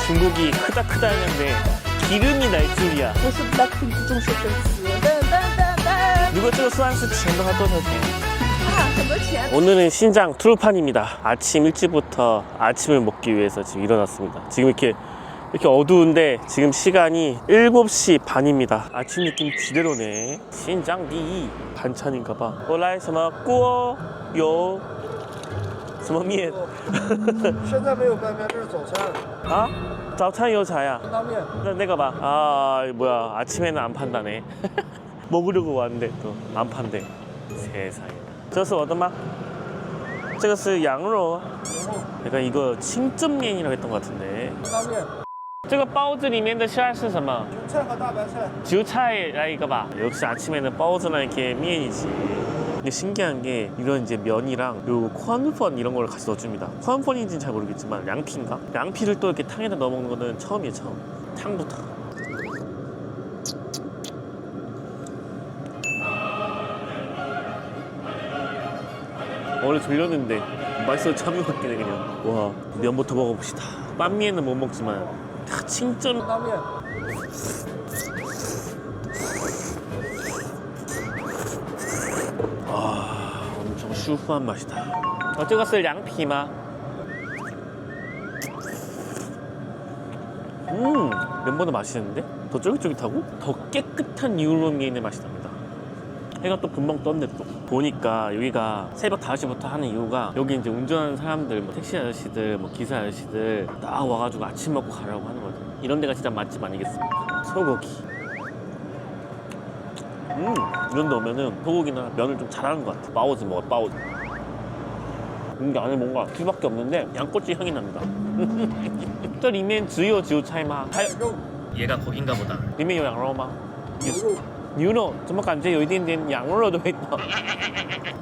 중국이 크다 했는데 기름이 날 줄이야. 我是 Blackpink 忠实粉丝。噔噔噔噔。 如果这个算是钱的话多少钱？啊，很多钱。 오늘은 신장 투르판입니다. 아침 일찍부터 아침을 먹기 위해서 지금 일어났습니다. 지금 이렇게 어두운데 지금 시간이 7시 반입니다. 아침 느낌 지대로네. 신장第一 반찬인가봐. 我来什么锅有什么面现在没有拌面，这是早餐。 아? 早餐有啥呀? 拉面。 내가 봐. 아 뭐야 아침에는 안 판다네. 먹으려고 왔는데 또 안 판대. 세상에. 这是我的吗?这个是羊肉. 내가 이거 칭전면이라고 했던 것 같은데. 拉面。这个包子里面的馅是什么?韭菜和大白菜。 지우차에来一个吧. 역시 아침에는包子나 이렇게 면이지. 이게 신기한 게 이런 이제 면이랑 요 코안폰 이런 걸 같이 넣어줍니다. 코안폰인지는 잘 모르겠지만 양피인가? 양피를 또 이렇게 탕에다 넣어 먹는 거는 처음이에요, 처음. 탕부터. 원래 졸렸는데 맛있어 참이 같긴 해 그냥. 와 면부터 먹어봅시다. 빤미에는 못 먹지만 칭전 拉面。 엄청 슈프한 맛이다. 어, 这个是 양피吗? 면보다 맛있는데? 더 쫄깃쫄깃하고 더 깨끗한 유로미엔의 맛이 납니다. 해가 또 금방 떴네 또. 보니까 여기가 새벽 5시부터 하는 이유가 여기 이제 운전하는 사람들, 뭐 택시 아저씨들, 뭐 기사 아저씨들 딱 와가지고 아침 먹고 가라고 하는 거죠. 이런 데가 진짜 맛집 아니겠습니까? 소고기. 이런 데 오면은 소고기나 면을 좀 잘하는 것 같아. 바오즈 먹어, 바오즈. 이게 안에 뭔가 튀밖에 없는데 양꼬치 향이 납니다. 这里面只有韭菜吗? 还有 얘가 거긴가 보다. 里面有羊肉吗? 牛肉。牛肉怎么感觉有一点点羊肉的味道?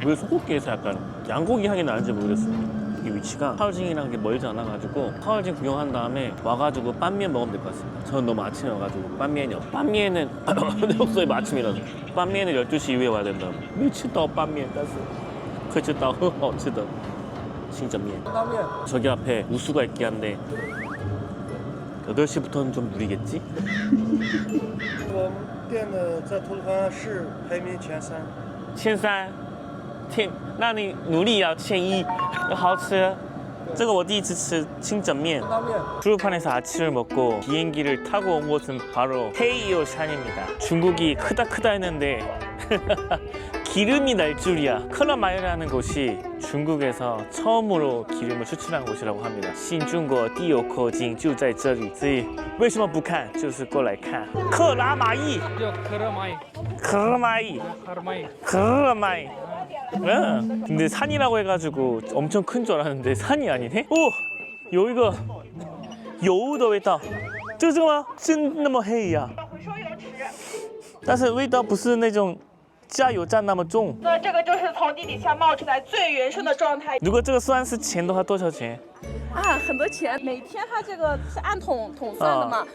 왜 소고기에서 약간 양고기 향이 나는지 모르겠어요. 이 위치가 하얼징이랑 멀지 않아가지고 하얼징 구경한 다음에 와가지고 빤미엔 먹으면 될 것 같습니다. 저는 너무 아침에 와가지고 빤미엔이 빤미엔은 내 목소리 아침이라서 빤미엔은 12시 이후에 와야 된다. 没吃到拌面但是可以吃到很好吃的 신전면. 拉面。 저기 앞에 우수가 있긴 한데 8시부터는 좀 느리겠지? 我们店的在图鲁番市排名前3。前3，那你努力要前1，好吃。这个我第一次吃清蒸面。 拉面。 투르판에서 아침을 먹고 비행기를 타고 온 곳은 바로 헤이오샨입니다. 중국이 크다 했는데 기름이 날 줄이야. 클라마이라는 곳이 중국에서 처음으로 기름을 추출한 곳이라고 합니다. 신중국 第有口径就在这里，所以为什么不看就是过来看。克拉玛依 크라마이. 근데 산이라고 해가지고 엄청 큰 줄 알았는데 산이 아니네? 오! 여기가油的味道，这个吗？真那么黑呀？但是味道不是那种加油站那么重。那这个就是从地底下冒出来最原生的状态。如果这个算是钱的话，多少钱？啊，很多钱，每天它这个是按桶算的嘛。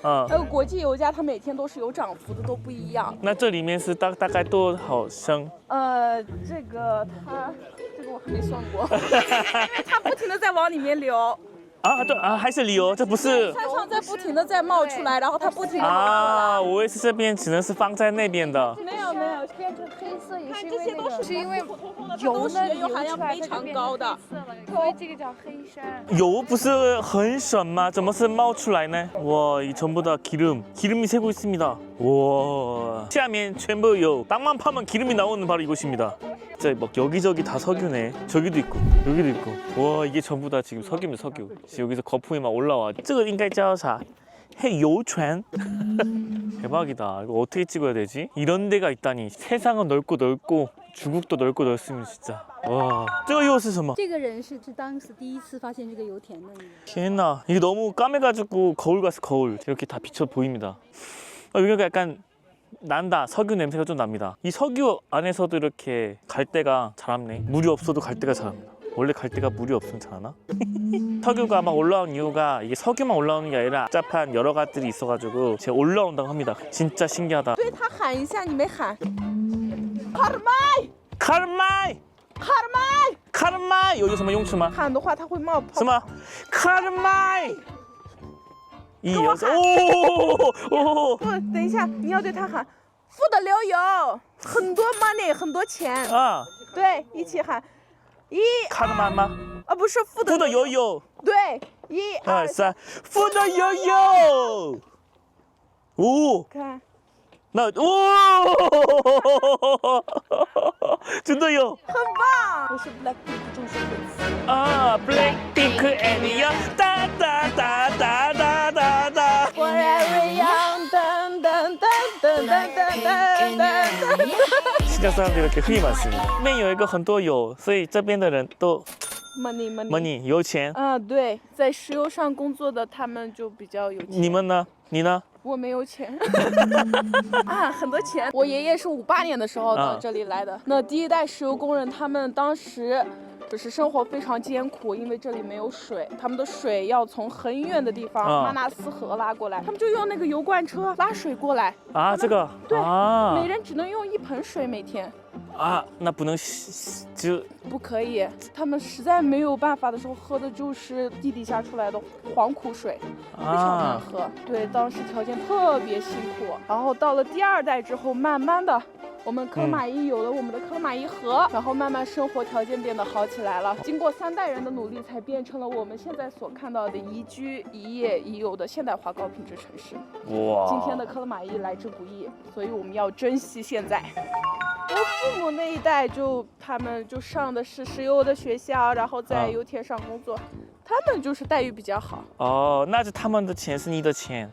国际油价它每天都是有涨幅的，都不一样。那这里面是大概多少升？这个我还没算过，因为它不停的在往里面流。啊，对啊，还是理由，这不是山上在不停的在冒出来，然后它不停的冒出来。啊，我以为是这边只能是放在那边的。没有，变成黑色也是因为这些都是因为油呢，油含量非常高的。因为这个叫黑山。油不是很省吗？怎么是冒出来呢? 와, 이 전부 다 기름이 새고 있습니다. 와, 下面全部有 땅만 파면 기름이 나오는 바로 이곳입니다. 진짜 막 여기저기 다 석유네. 저기도 있고 여기도 있고. 와, 이게 전부 다 지금 석유입니다. 석유. 지금 여기서 거품이 막 올라와. 这个应该叫啥? 해요船. 대박이다. 이거 어떻게 찍어야 되지? 이런 데가 있다니. 세상은 넓고 중국도 넓고 넓으면 진짜. 와, 这个又是什么?这个人是当时第一次发现这个油田的。 天哪, 이게 너무 까매가지고 거울 같아. 거울. 이렇게 다 비쳐 보입니다. 여기가 약간 난다. 석유 냄새가 좀 납니다. 이 석유 안에서도 이렇게 갈대가 자랍네. 물이 없어도 갈대가 자랍니다. 원래 갈대가 물이 없으면 자라나? 석유가 막 올라온 이유가 이게 석유만 올라오는 게 아니라 복잡한 여러 가지들이 있어가지고 제가 올라온다고 합니다. 진짜 신기하다. 对他喊一下，你没喊。카르마이! 有什么用处吗?喊的话它会冒泡。什么? 카르마이! 1、2、跟我喊哦不，等一下，你要对他喊“富得流油”，很多 money， 很多钱。啊，对，一起喊1、卡的满吗？不是富富的流有有对，1、2、2、3，富的有有。오, 看， 나, 오, 준다요. 很棒。我是 Blackpink 忠实粉丝。 아, 블랙핑크 애니야. 따따따따따따따. Forever young，噔噔噔噔噔噔噔噔。 新疆사람들이 이렇게 흔히 많습니다. 里面有一个很多有，所以这边的人都 money money。 money 有钱。对，在石油上工作的他们就比较有钱。你们呢？你呢？我没有钱很多钱。我爷爷是58年的时候到这里来的。那第一代石油工人，他们当时就是生活非常艰苦，因为这里没有水，他们的水要从很远的地方马纳斯河拉过来，他们就用那个油罐车拉水过来。啊，这个对，啊每人只能用1盆水每天。啊，那不能就不可以，他们实在没有办法的时候，喝的就是地底下出来的黄苦水，非常难喝。对，当时条件特别辛苦。然后到了第2代之后，慢慢的，我们克勒玛依有了我们的克勒玛依河，然后慢慢生活条件变得好起来了。经过3代人的努力，才变成了我们现在所看到的宜居、宜业、宜游的现代化高品质城市。哇，今天的克勒玛依来之不易，所以我们要珍惜现在。我父母那一代他们就上的是石油的学校，然后在油田上工作，他们就是待遇比较好。哦，那是他们的钱，是你的钱。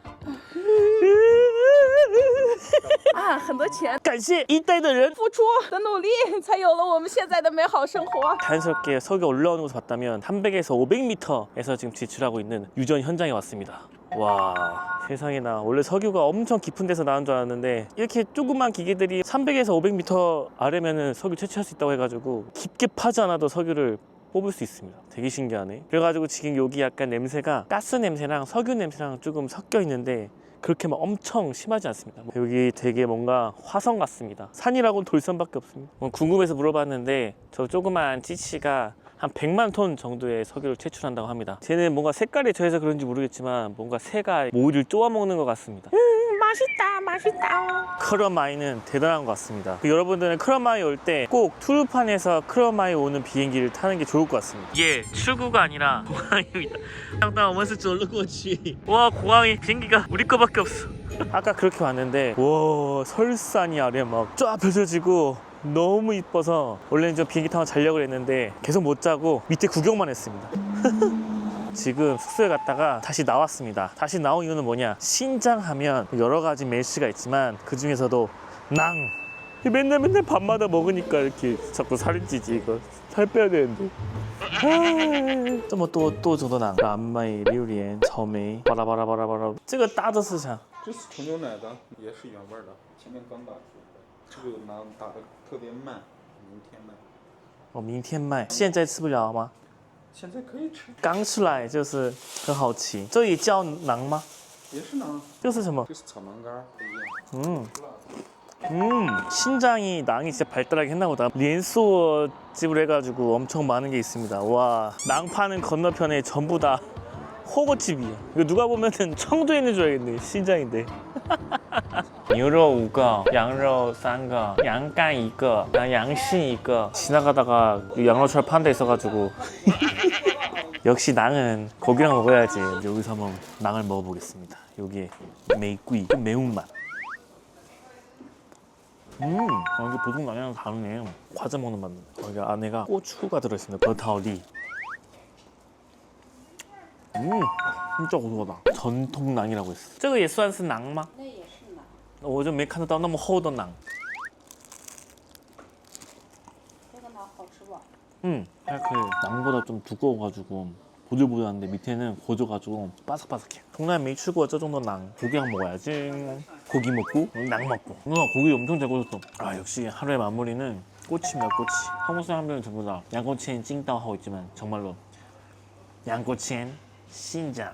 很多钱，感谢一代的人付出的努力，才有了我们现在的美好生活。 자연스럽게 석이 올라오는 것을 봤다면 300에서 500m에서 지금 지출하고 있는 유전 현장에 왔습니다. 와, 세상에나. 원래 석유가 엄청 깊은 데서 나온 줄 알았는데 이렇게 조그만 기계들이 300에서 500m 아래면은 석유 채취할 수 있다고 해가지고 깊게 파지 않아도 석유를 뽑을 수 있습니다. 되게 신기하네. 그래가지고 지금 여기 약간 냄새가 가스 냄새랑 석유 냄새랑 조금 섞여 있는데 그렇게 막 엄청 심하지 않습니다. 여기 되게 뭔가 화성 같습니다. 산이라고는 돌산밖에 없습니다. 궁금해서 물어봤는데 저 조그만 찌치가 한 100만 톤 정도의 석유를 채취한다고 합니다. 쟤는 뭔가 색깔이 저해서 그런지 모르겠지만 뭔가 새가 모이를 쪼아먹는 것 같습니다. 맛있다, 맛있다. 크러마이는 대단한 것 같습니다. 여러분들은 크러마이 올 때 꼭 투르판에서 크러마이 오는 비행기를 타는 게 좋을 것 같습니다. 예, 출구가 아니라 공항입니다. 땅땅 오면서 졸르고지. 와, 공항에 비행기가 우리 거밖에 없어. 아까 그렇게 왔는데 와, 설산이 아래 막 쫙 펼쳐지고 너무 이뻐서 원래는 저 비행기 타고 자려고 했는데 계속 못 자고 밑에 구경만 했습니다. 지금 숙소에 갔다가 다시 나왔습니다. 다시 나온 이유는 뭐냐? 신장 하면 여러 가지 메시가 있지만 그 중에서도 낭. 맨날 밤마다 먹으니까 이렇게 자꾸 살이 찌지. 이거 살 빼야 되는데. 这么多种的馕，蓝莓、榴莲、草莓，巴拉巴拉巴拉巴拉。这个搭的是啥？这是纯牛奶的，也是原味的，前面刚打出的。这个馕打的特别慢，明天卖。哦，明天卖，现在吃不了吗？现在可以吃，刚出来就是很好奇，这也叫馕吗？也是馕，这是什么？这是草莓干，不一样。 신장이 낭이 진짜 발달하게 했나 보다.连锁집을 해가지고 엄청 많은 게 있습니다. 와, 낭 파는 건너편에 전부 다 호거집이야. 이거 누가 보면은 청도에 있는 줄 알겠네. 신장인데. 牛肉5个, 양로 3个, 양간 1个, 양심 1个. 지나가다가 양로철 파는 데 있어가지고 역시 낭은 고기랑 먹어야지. 여기서 한번 낭을 먹어보겠습니다. 여기에 메이꾸이, 매운맛. 이게 보통 낭이랑 다르네. 과자 먹는 맛. 여기 안에가 고추가 들어있습니다. 버타오리. 진짜 고소하다. 전통 낭이라고 했어. 这个也算是馕吗？那也是馕，我就没看得到那么厚的馕。这个馕好吃不？ 还可以. 낭보다 좀 두꺼워가지고 보들보들한데 밑에는 고져가지고 바삭바삭해. 동남아 메이추고 저 정도 낭. 고기 한 먹어야지. 고기 먹고 낭 먹고. 고기 엄청 잘 구웠어. 아, 역시 하루의 마무리는 꼬치입니다. 꼬치. 한국 사람들은 전부 다 양꼬치엔 찡따오 하고 있지만 정말로 양꼬치엔 신장.